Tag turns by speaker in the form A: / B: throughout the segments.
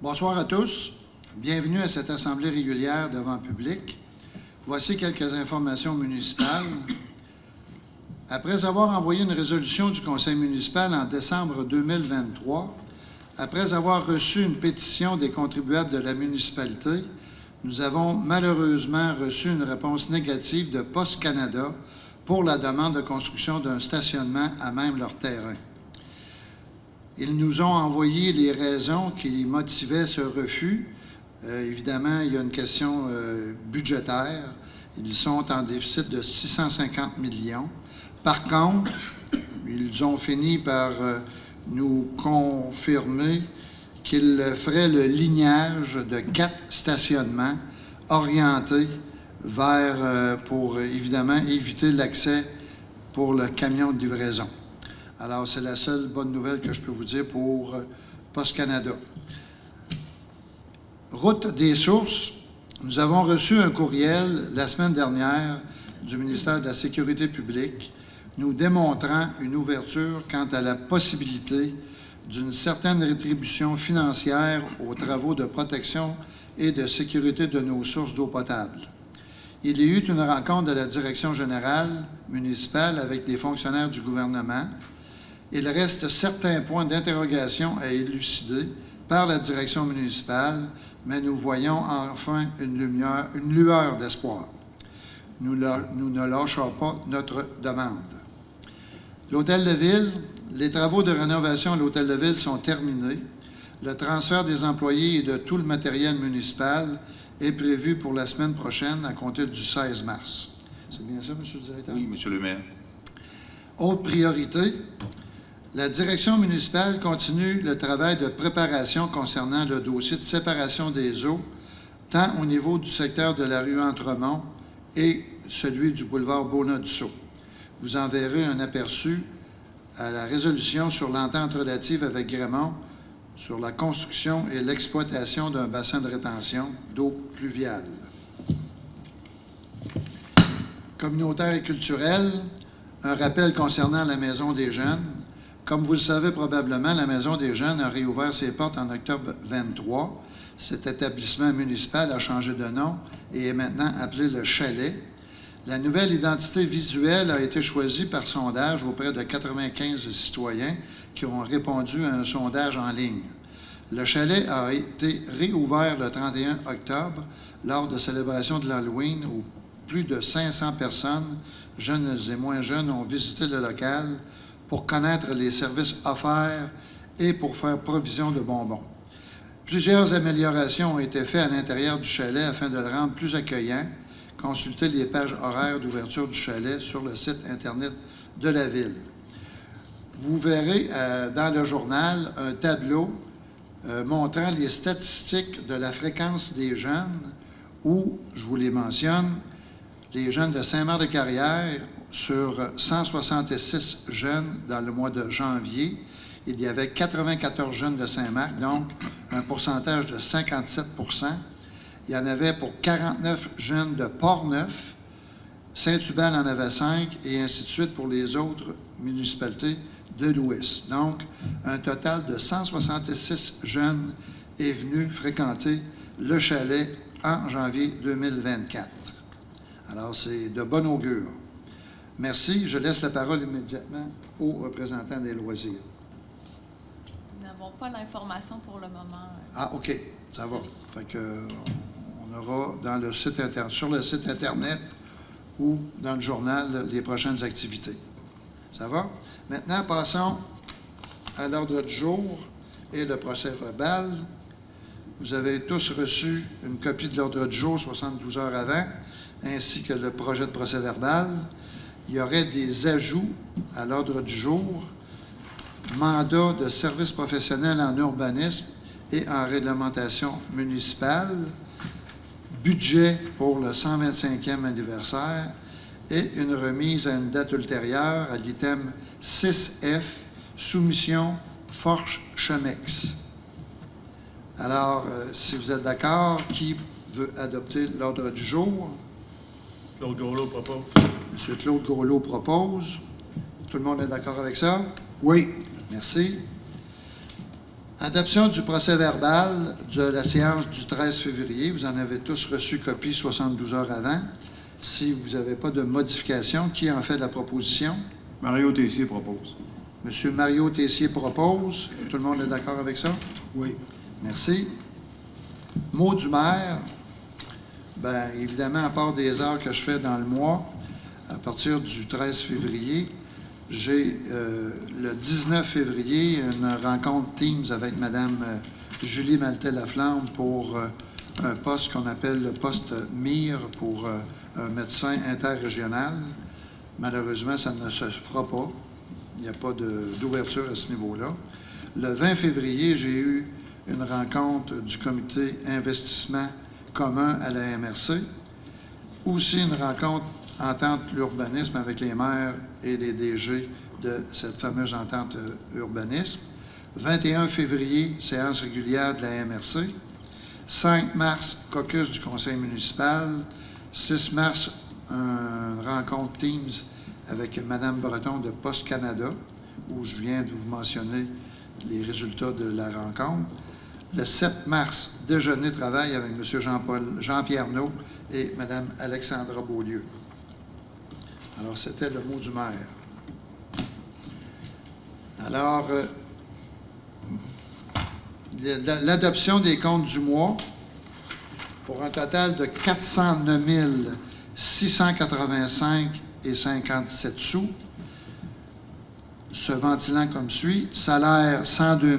A: Bonsoir à tous. Bienvenue à cette assemblée régulière devant le public. Voici quelques informations municipales. Après avoir envoyé une résolution du conseil municipal en décembre 2023, après avoir reçu une pétition des contribuables de la municipalité, nous avons malheureusement reçu une réponse négative de Poste Canada pour la demande de construction d'un stationnement à même leur terrain. Ils nous ont envoyé les raisons qui motivaient ce refus. Évidemment, il y a une question budgétaire. Ils sont en déficit de 650 millions. Par contre, ils ont fini par nous confirmer qu'ils feraient le lignage de 4 stationnements orientés vers, pour évidemment éviter l'accès pour le camion de livraison. Alors, c'est la seule bonne nouvelle que je peux vous dire pour Poste Canada. Route des sources, nous avons reçu un courriel la semaine dernière du ministère de la Sécurité publique nous démontrant une ouverture quant à la possibilité d'une certaine rétribution financière aux travaux de protection et de sécurité de nos sources d'eau potable. Il y a eu une rencontre de la direction générale municipale avec des fonctionnaires du gouvernement. Il reste certains points d'interrogation à élucider par la direction municipale, mais nous voyons enfin une lueur d'espoir. Nous ne lâchons pas notre demande. L'Hôtel de Ville, les travaux de rénovation à l'Hôtel de Ville sont terminés. Le transfert des employés et de tout le matériel municipal est prévu pour la semaine prochaine à compter du 16 mars. C'est bien ça, M. le directeur?
B: Oui, M. le maire.
A: Autre priorité, la direction municipale continue le travail de préparation concernant le dossier de séparation des eaux, tant au niveau du secteur de la rue Entremont et celui du boulevard Bonnat-Dussault. Vous en verrez un aperçu à la résolution sur l'entente relative avec Grémont sur la construction et l'exploitation d'un bassin de rétention d'eau pluviale. Communautaire et culturel, un rappel concernant la Maison des Jeunes. Comme vous le savez probablement, la Maison des Jeunes a réouvert ses portes en octobre 23. Cet établissement municipal a changé de nom et est maintenant appelé le Chalet. La nouvelle identité visuelle a été choisie par sondage auprès de 95 citoyens qui ont répondu à un sondage en ligne. Le Chalet a été réouvert le 31 octobre lors de célébration de l'Halloween où plus de 500 personnes, jeunes et moins jeunes, ont visité le local pour connaître les services offerts et pour faire provision de bonbons. Plusieurs améliorations ont été faites à l'intérieur du chalet afin de le rendre plus accueillant. Consultez les pages horaires d'ouverture du chalet sur le site Internet de la Ville. Vous verrez dans le journal un tableau montrant les statistiques de la fréquence des jeunes où, je vous les mentionne, les jeunes de Saint-Marc-de-Carrière, sur 166 jeunes dans le mois de janvier, il y avait 94 jeunes de Saint-Marc, donc un pourcentage de 57 %. Il y en avait pour 49 jeunes de Port-Neuf, Saint-Hubert en avait 5, et ainsi de suite pour les autres municipalités de l'Ouest. Donc, un total de 166 jeunes est venu fréquenter le chalet en janvier 2024. Alors, c'est de bon augure. Merci. Je laisse la parole immédiatement aux représentants des loisirs.
C: Nous n'avons pas l'information pour le moment.
A: Ah, OK. Ça va. Fait que, on aura dans le site sur le site Internet ou dans le journal les prochaines activités. Ça va? Maintenant, passons à l'ordre du jour et le procès-verbal. Vous avez tous reçu une copie de l'ordre du jour 72 heures avant, ainsi que le projet de procès-verbal. Il y aurait des ajouts à l'ordre du jour, mandat de service professionnel en urbanisme et en réglementation municipale, budget pour le 125e anniversaire et une remise à une date ultérieure à l'item 6F, soumission Forche-Chemex. Alors, si vous êtes d'accord, qui veut adopter l'ordre du jour?
B: Claude Gaulot propose.
A: M. Claude Gaulot propose. Tout le monde est d'accord avec ça?
D: Oui.
A: Merci. Adoption du procès-verbal de la séance du 13 février. Vous en avez tous reçu copie 72 heures avant. Si vous n'avez pas de modification, qui en fait la proposition?
D: Mario Tessier propose.
A: M. Mario Tessier propose. Tout le monde est d'accord avec ça?
D: Oui.
A: Merci. Mot du maire. Bien, évidemment, à part des heures que je fais dans le mois, à partir du 13 février, j'ai le 19 février une rencontre Teams avec Mme Julie Maltais-Laflamme pour un poste qu'on appelle le poste MIR pour un médecin interrégional. Malheureusement, ça ne se fera pas. Il n'y a pas d'ouverture à ce niveau-là. Le 20 février, j'ai eu une rencontre du comité investissement commun à la MRC. Aussi une rencontre entente l'urbanisme avec les maires et les DG de cette fameuse entente urbanisme. 21 février, séance régulière de la MRC. 5 mars, caucus du conseil municipal. 6 mars, une rencontre Teams avec Mme Breton de Post Canada, où je viens de vous mentionner les résultats de la rencontre. Le 7 mars, déjeuner-travail avec M. Jean-Pierre Naud et Mme Alexandra Beaulieu. Alors, c'était le mot du maire. Alors, l'adoption des comptes du mois pour un total de 409 685,57 sous, se ventilant comme suit. Salaire 102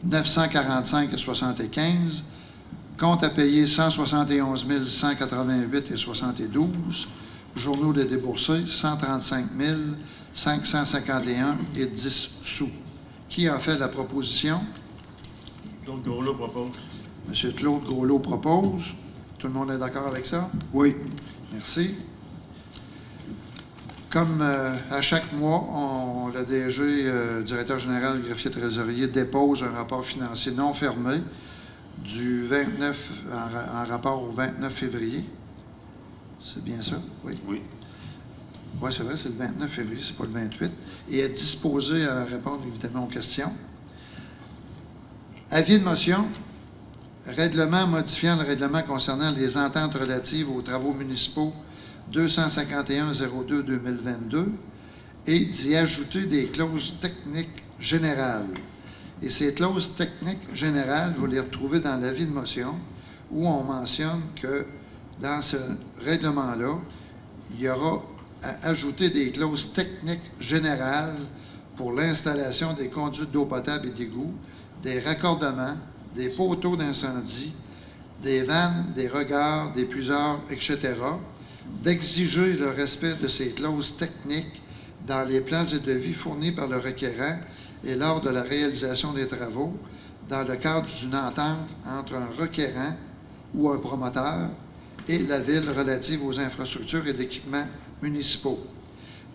A: 945,75. Compte à payer 171 188,72. Journaux de déboursés 135 551,10 sous. Qui a fait la proposition?
B: Claude Gaulot propose.
A: M. Claude Gaulot propose. Tout le monde est d'accord avec ça?
D: Oui.
A: Merci. Comme à chaque mois, le DG, directeur général, greffier trésorier, dépose un rapport financier non fermé du 29, en rapport au 29 février. C'est bien ça? Oui.
D: Oui.
A: Oui, c'est vrai, c'est le 29 février, c'est pas le 28. Et est disposé à répondre évidemment aux questions. Avis de motion. Règlement modifiant le règlement concernant les ententes relatives aux travaux municipaux 251-02-2022 et d'y ajouter des clauses techniques générales. Et ces clauses techniques générales, vous les retrouvez dans l'avis de motion où on mentionne que dans ce règlement-là, il y aura à ajouter des clauses techniques générales pour l'installation des conduites d'eau potable et d'égout, des raccordements, des poteaux d'incendie, des vannes, des regards, des puiseurs, etc., d'exiger le respect de ces clauses techniques dans les plans et devis fournis par le requérant et lors de la réalisation des travaux, dans le cadre d'une entente entre un requérant ou un promoteur et la Ville relative aux infrastructures et d'équipements municipaux,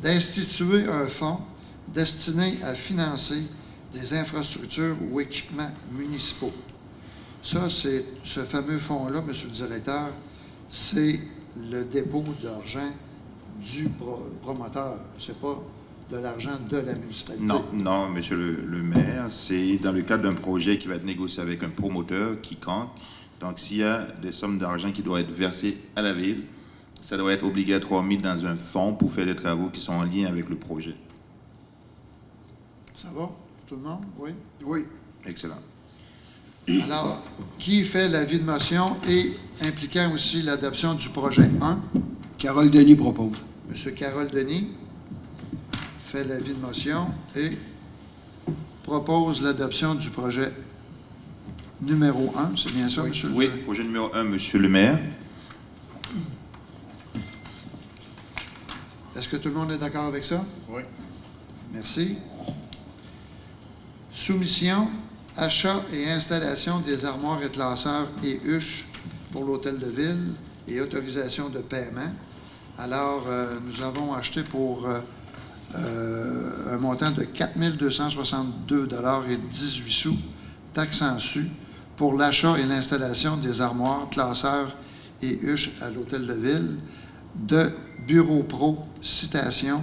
A: d'instituer un fonds destiné à financer des infrastructures ou équipements municipaux. Ça, c'est ce fameux fonds-là, M. le directeur, c'est le dépôt d'argent du promoteur. Ce n'est pas de l'argent de la municipalité.
E: Non, non, monsieur le maire, c'est dans le cadre d'un projet qui va être négocié avec un promoteur quiconque. Donc, s'il y a des sommes d'argent qui doivent être versées à la ville, ça doit être obligatoire mis dans un fonds pour faire des travaux qui sont en lien avec le projet.
A: Ça va? Tout le monde? Oui?
D: Oui.
E: Excellent.
A: Alors, qui fait l'avis de motion et impliquant aussi l'adoption du projet 1?
D: Carole Denis propose.
A: M. Carole Denis fait l'avis de motion et propose l'adoption du projet numéro 1. C'est bien ça,
D: Oui.
A: M.
E: Oui, projet numéro 1, monsieur le maire.
A: Est-ce que tout le monde est d'accord avec ça?
B: Oui.
A: Merci. Soumission, achat et installation des armoires et classeurs et huches pour l'Hôtel de Ville et autorisation de paiement. Alors, nous avons acheté pour un montant de 4 262,18 $, taxes en su, pour l'achat et l'installation des armoires, classeurs et huches à l'Hôtel de Ville de Bureau Pro Citation.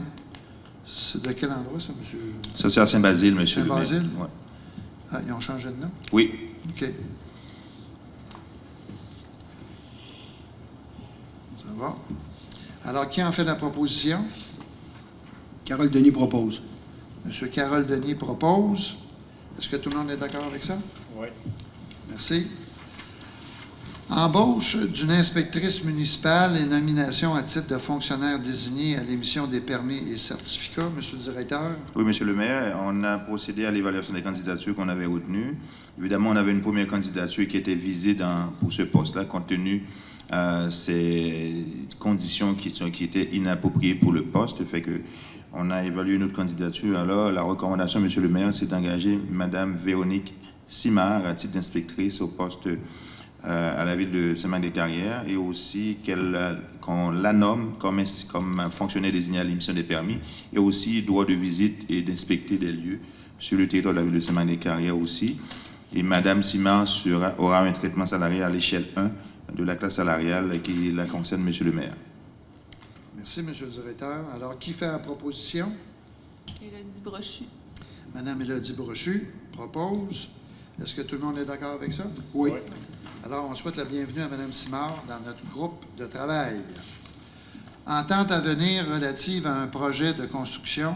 A: C'est de quel endroit, ça, monsieur?
E: Ça, c'est à Saint-Basile, monsieur le maire.
A: Saint-Basile?
E: Ouais.
A: Ah, ils ont changé de nom?
E: Oui.
A: OK. Ça va. Alors, qui en fait la proposition?
D: Carole Denis propose.
A: Monsieur Carole Denis propose. Est-ce que tout le monde est d'accord avec ça?
B: Oui.
A: Merci. Embauche d'une inspectrice municipale et nomination à titre de fonctionnaire désigné à l'émission des permis et certificats. Monsieur le directeur.
E: Oui, monsieur le maire, on a procédé à l'évaluation des candidatures qu'on avait retenues. Évidemment, on avait une première candidature qui était visée pour ce poste-là, compte tenu ces conditions qui étaient inappropriées pour le poste. Fait que on a évalué notre candidature. Alors, la recommandation, monsieur le maire, c'est d'engager Mme Véronique Simard à titre d'inspectrice au poste à la ville de Saint-Marc-des-Carrières et aussi qu'on la nomme comme fonctionnaire désigné à l'émission des permis et aussi droit de visite et d'inspecter des lieux sur le territoire de la ville de Saint-Marc-des-Carrières aussi. Et Mme Simard aura un traitement salarial à l'échelle 1 de la classe salariale qui la concerne, monsieur le maire.
A: Merci, monsieur le directeur. Alors, qui fait la proposition?
C: Élodie Brochu.
A: Madame Élodie Brochu propose. Est-ce que tout le monde est d'accord avec ça?
D: Oui.
A: Alors, on souhaite la bienvenue à Mme Simard dans notre groupe de travail. Entente à venir relative à un projet de construction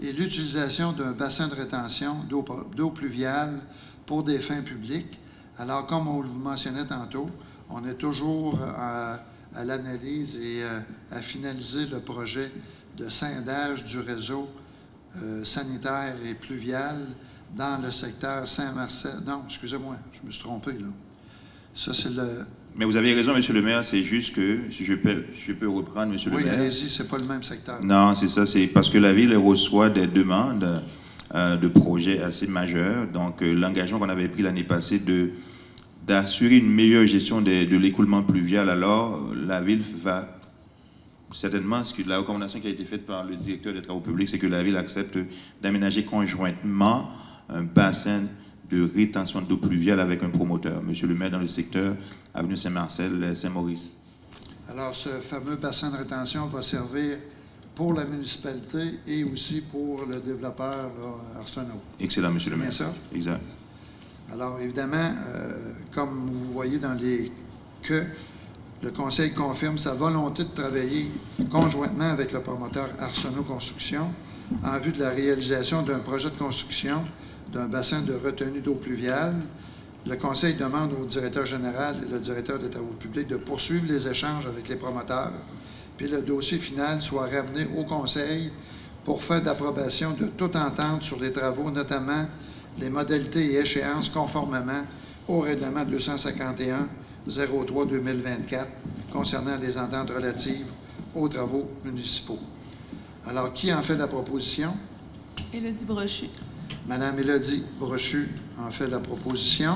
A: et l'utilisation d'un bassin de rétention d'eau pluviale pour des fins publiques. Alors, comme on vous mentionnait tantôt, on est toujours à l'analyse et à finaliser le projet de scindage du réseau sanitaire et pluvial dans le secteur Saint-Marcel. Non, excusez-moi, je me suis trompé, là. Ça, c'est le...
E: Mais vous avez raison, monsieur le maire, c'est juste que, si je peux reprendre, monsieur le maire.
A: Oui, allez-y, c'est pas le même secteur.
E: Non, c'est ça, c'est parce que la ville reçoit des demandes de projets assez majeurs. Donc, l'engagement qu'on avait pris l'année passée d'assurer une meilleure gestion de l'écoulement pluvial, alors la ville va certainement, la recommandation qui a été faite par le directeur des travaux publics, c'est que la ville accepte d'aménager conjointement un bassin de rétention d'eau pluviale avec un promoteur. Monsieur le maire, dans le secteur avenue Saint-Marcel, Saint-Maurice.
A: Alors, ce fameux bassin de rétention va servir pour la municipalité et aussi pour le développeur là, Arsenault.
E: Excellent, monsieur le maire.
A: Bien ça?
E: Exact.
A: Alors, évidemment, comme vous voyez dans les que, le Conseil confirme sa volonté de travailler conjointement avec le promoteur Arsenault Construction en vue de la réalisation d'un projet de construction d'un bassin de retenue d'eau pluviale. Le Conseil demande au directeur général et le directeur des travaux publics de poursuivre les échanges avec les promoteurs, puis le dossier final soit ramené au Conseil pour fin d'approbation de toute entente sur les travaux, notamment les modalités et échéances conformément au règlement 251-03-2024 concernant les ententes relatives aux travaux municipaux. Alors, qui en fait la proposition?
C: Élodie Brochu.
A: Madame Élodie Brochu en fait la proposition.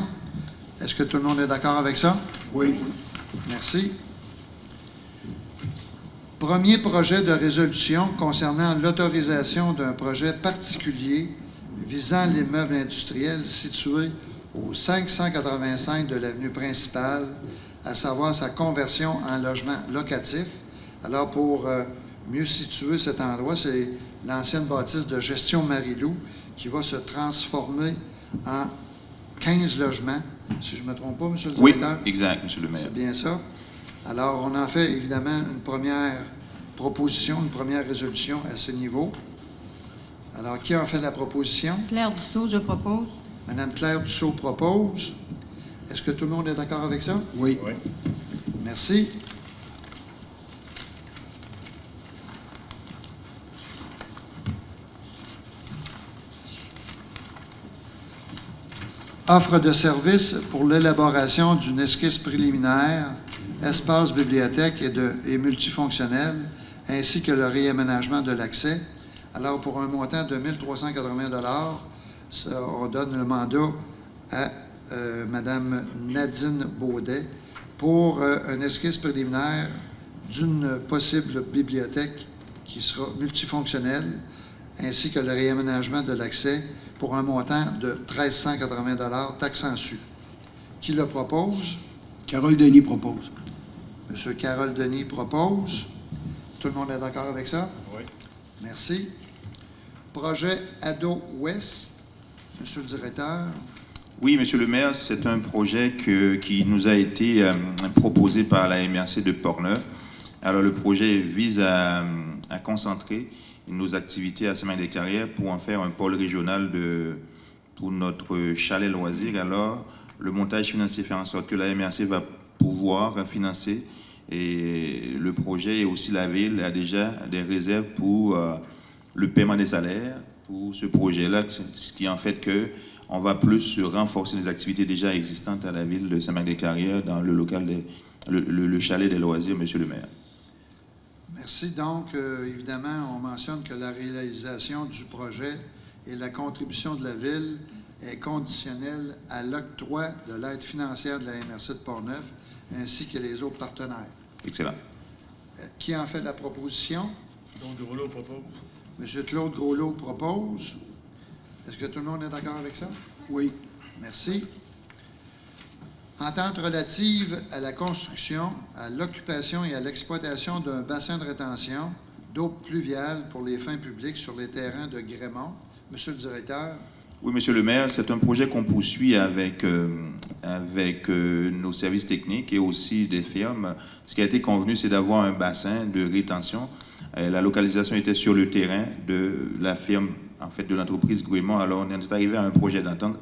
A: Est-ce que tout le monde est d'accord avec ça?
D: Oui.
A: Merci. Premier projet de résolution concernant l'autorisation d'un projet particulier visant l'immeuble industriel situé au 585 de l'avenue principale, à savoir sa conversion en logement locatif. Alors, pour mieux situer cet endroit, c'est l'ancienne bâtisse de gestion Marilou qui va se transformer en 15 logements, si je ne me trompe pas, monsieur le directeur?
E: Oui, exact, monsieur le maire.
A: C'est bien ça. Alors, on en fait évidemment une première proposition, une première résolution à ce niveau. Alors, qui en fait la proposition?
F: Claire Dussault, je propose.
A: Madame Claire Dussault propose. Est-ce que tout le monde est d'accord avec ça?
D: Oui.
B: Oui.
A: Merci. Offre de service pour l'élaboration d'une esquisse préliminaire, espace bibliothèque et multifonctionnel, ainsi que le réaménagement de l'accès. Alors, pour un montant de 1 380 $, on donne le mandat à Mme Nadine Baudet pour un esquisse préliminaire d'une possible bibliothèque qui sera multifonctionnelle, ainsi que le réaménagement de l'accès pour un montant de 1 380 $ taxes en su. Qui le propose?
D: Carole Denis propose.
A: M. Carole Denis propose. Tout le monde est d'accord avec ça?
B: Oui.
A: Merci. Projet Ado Ouest. Monsieur le directeur.
E: Oui, Monsieur le maire, c'est un projet qui nous a été proposé par la MRC de Portneuf. Alors, le projet vise à concentrer nos activités à Saint-Marc-des-Carrières pour en faire un pôle régional pour notre chalet loisir. Alors, le montage financier fait en sorte que la MRC va pouvoir financer et le projet et aussi la ville a déjà des réserves pour le paiement des salaires pour ce projet-là, ce qui en fait que on va plus renforcer les activités déjà existantes à la ville de Saint-Marc-des-Carrières dans le local, le chalet des loisirs, Monsieur le maire.
A: Merci. Donc, évidemment, on mentionne que la réalisation du projet et la contribution de la ville est conditionnelle à l'octroi de l'aide financière de la MRC de Portneuf ainsi que les autres partenaires.
E: Excellent.
A: Qui en fait la proposition?
B: Donc, Groslot propose.
A: M. Claude Groslot propose. Est-ce que tout le monde est d'accord avec ça?
D: Oui.
A: Merci. Entente relative à la construction, à l'occupation et à l'exploitation d'un bassin de rétention d'eau pluviale pour les fins publiques sur les terrains de Grémont. Monsieur le directeur.
E: Oui, Monsieur le maire, c'est un projet qu'on poursuit avec nos services techniques et aussi des firmes. Ce qui a été convenu, c'est d'avoir un bassin de rétention. La localisation était sur le terrain de la firme, en fait, de l'entreprise Grémont. Alors, on est arrivé à un projet d'entente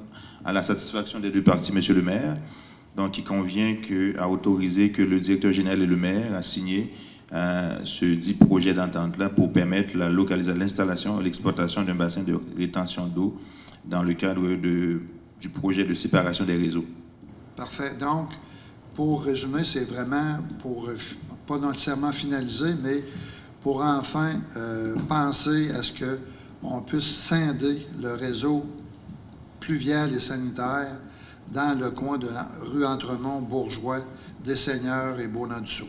E: à la satisfaction des deux parties, Monsieur le maire. Donc, il convient à autoriser que le directeur général et le maire a signé ce dit projet d'entente-là pour permettre la localisation, l'installation et l'exploitation d'un bassin de rétention d'eau dans le cadre du projet de séparation des réseaux. Parfait.
A: Donc, pour résumer, c'est vraiment pour, pas nécessairement finaliser, mais pour enfin penser à ce qu'on puisse scinder le réseau pluvial et sanitaire dans le coin de la rue Entremont, Bourgeois, Desseigneurs et Beaunat-du-Sault,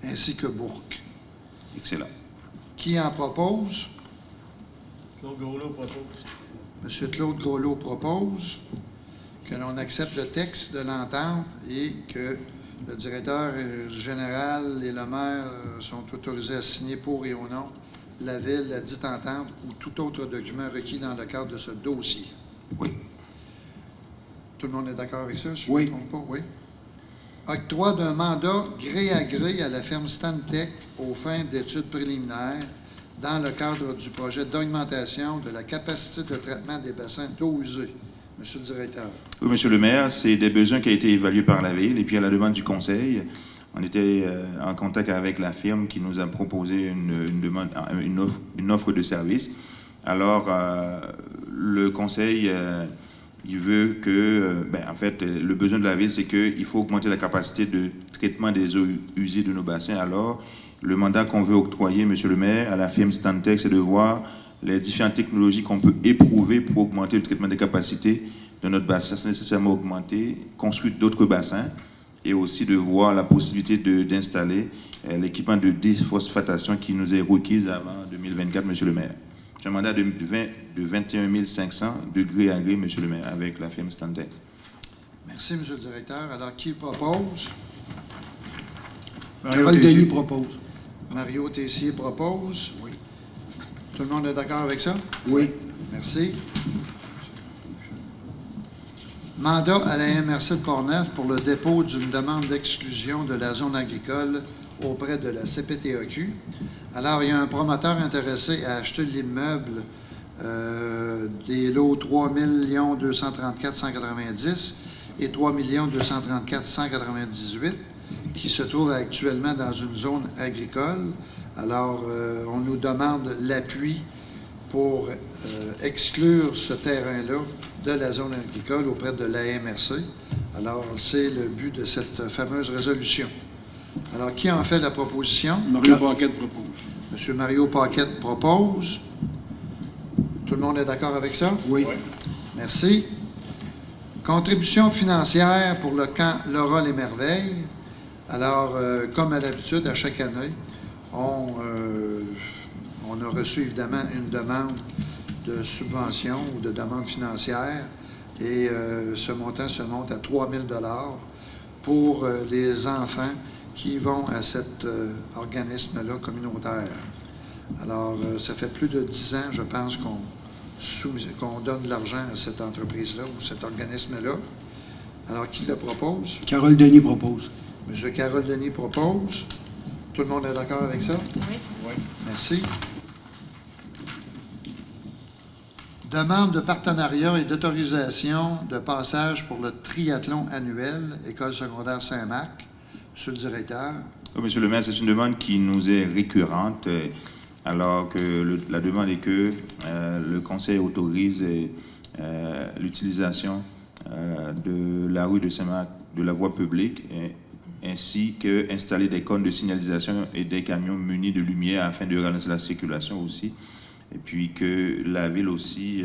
A: ainsi que Bourque.
E: Excellent.
A: Qui en propose?
B: Claude Groslot propose.
A: M. Claude Groslot propose que l'on accepte le texte de l'entente et que le directeur général et le maire sont autorisés à signer pour et au nom de la ville la dite entente ou tout autre document requis dans le cadre de ce dossier.
E: Oui.
A: Tout le monde est d'accord avec ça?
D: Oui.
A: Je ne me trompe pas? Oui. Octroi d'un mandat gré à gré à la firme Stantec aux fins d'études préliminaires dans le cadre du projet d'augmentation de la capacité de traitement des bassins d'eau usée. Monsieur le directeur. Oui,
E: Monsieur le maire, c'est des besoins qui ont été évalués par la ville et puis à la demande du conseil, on était en contact avec la firme qui nous a proposé une offre de service. Alors, le conseil, il veut que, en fait, le besoin de la ville, c'est qu'il faut augmenter la capacité de traitement des eaux usées de nos bassins. Alors, le mandat qu'on veut octroyer, Monsieur le maire, à la firme Stantec, c'est de voir les différentes technologies qu'on peut éprouver pour augmenter le traitement des capacités de notre bassin, c'est nécessairement augmenter, construire d'autres bassins et aussi de voir la possibilité d'installer l'équipement de déphosphatation qui nous est requise avant 2024, Monsieur le maire. C'est un mandat de 21 500 de gré à gré, Monsieur le maire, avec la firme Stantec.
A: Merci, Monsieur le directeur. Alors, qui propose?
D: Carole Denis propose.
A: Mario Tessier propose.
D: Oui.
A: Tout le monde est d'accord avec ça?
D: Oui.
A: Merci. Mandat à la MRC de Portneuf pour le dépôt d'une demande d'exclusion de la zone agricole auprès de la CPTAQ. Alors, il y a un promoteur intéressé à acheter l'immeuble des lots 3 234 190 et 3 234 198 qui se trouve actuellement dans une zone agricole. Alors, on nous demande l'appui pour exclure ce terrain-là de la zone agricole auprès de la MRC. Alors, c'est le but de cette fameuse résolution. Alors, qui en fait la proposition?
D: Mario Paquette propose.
A: M. Mario Paquette propose. Tout le monde est d'accord avec ça?
D: Oui.
A: Merci. Contribution financière pour le camp Laura les Merveilles. Alors, comme à l'habitude, à chaque année, on a reçu évidemment une demande de subvention ou de demande financière et ce montant se monte à 3 000 pour les enfants qui vont à cet organisme-là communautaire. Alors, ça fait plus de 10 ans, je pense, qu'on donne de l'argent à cette entreprise-là ou cet organisme-là. Alors, qui le propose?
D: Carole Denis propose.
A: M. Carole Denis propose. Tout le monde est d'accord avec ça?
C: Oui.
B: Oui.
A: Merci. Demande de partenariat et d'autorisation de passage pour le triathlon annuel, École secondaire Saint-Marc. Monsieur le directeur.
E: Oui, Monsieur le maire, c'est une demande qui nous est récurrente, alors que la demande est que le conseil autorise l'utilisation de la rue de Saint-Marc, de la voie publique, ainsi qu'installer des cônes de signalisation et des camions munis de lumière afin de ralentir la circulation aussi. Et puis que la ville aussi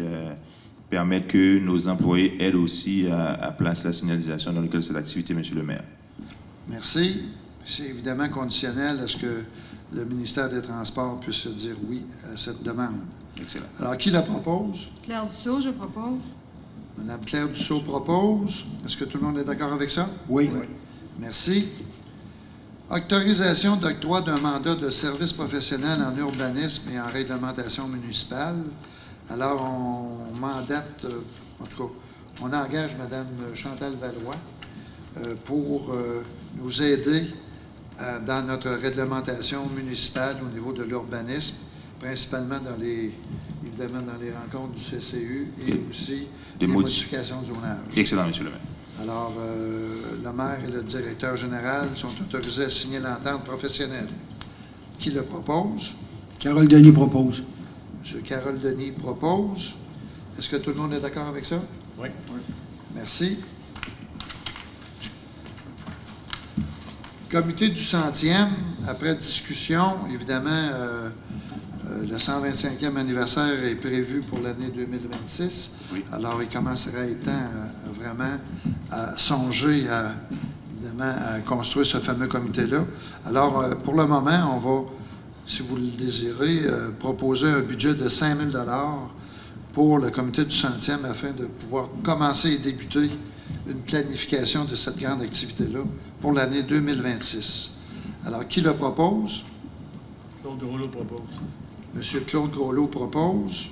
E: permette que nos employés aident aussi à placer la signalisation dans le cadre de cette activité, Monsieur le maire.
A: Merci. C'est évidemment conditionnel à ce que le ministère des Transports puisse dire oui à cette demande.
E: Excellent.
A: Alors, qui la propose?
F: Claire Dussault, je propose.
A: Mme Claire Dussault propose. Est-ce que tout le monde est d'accord avec ça?
D: Oui.
A: Merci. Autorisation d'octroi d'un mandat de service professionnel en urbanisme et en réglementation municipale. Alors, on mandate, en tout cas, on engage Mme Chantal Valois pour nous aider dans notre réglementation municipale au niveau de l'urbanisme, principalement évidemment dans les rencontres du CCU et aussi des modifications de zonage.
E: Excellent, Monsieur le maire.
A: Alors, le maire et le directeur général sont autorisés à signer l'entente professionnelle. Qui le propose?
D: Carole Denis propose.
A: M. Carole Denis propose. Est-ce que tout le monde est d'accord avec ça?
B: Oui.
A: Merci. Comité du 100e, après discussion, évidemment, le 125e anniversaire est prévu pour l'année 2026.
E: Oui.
A: Alors, il commencerait à être temps vraiment à songer évidemment, à construire ce fameux comité-là. Alors, pour le moment, on va, si vous le désirez, proposer un budget de 5 000 pour le comité du 100e afin de pouvoir commencer et débuter une planification de cette grande activité-là pour l'année 2026. Alors, qui le propose?
B: Claude Groslo propose.
A: M. Claude Groslo propose.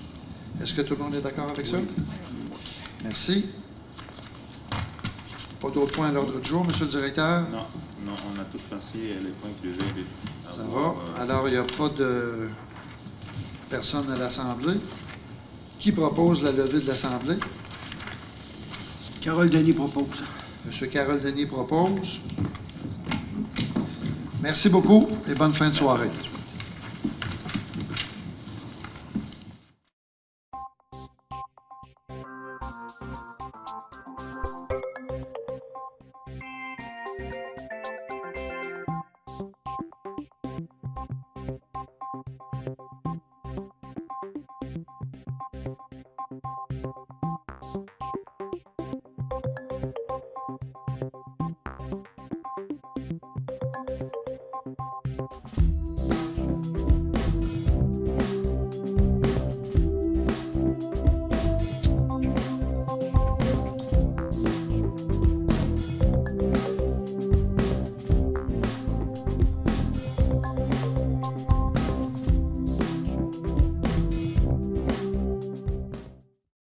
A: Est-ce que tout le monde est d'accord avec ça? Merci. Pas d'autres points à l'ordre du jour, M. le directeur?
E: Non, on a tout passé les points qui devaient être.
A: Ça va. Alors, il n'y a pas de personne à l'Assemblée. Qui propose la levée de l'Assemblée?
D: Carole Denis propose.
A: M. Carole Denis propose. Merci beaucoup et bonne fin de soirée.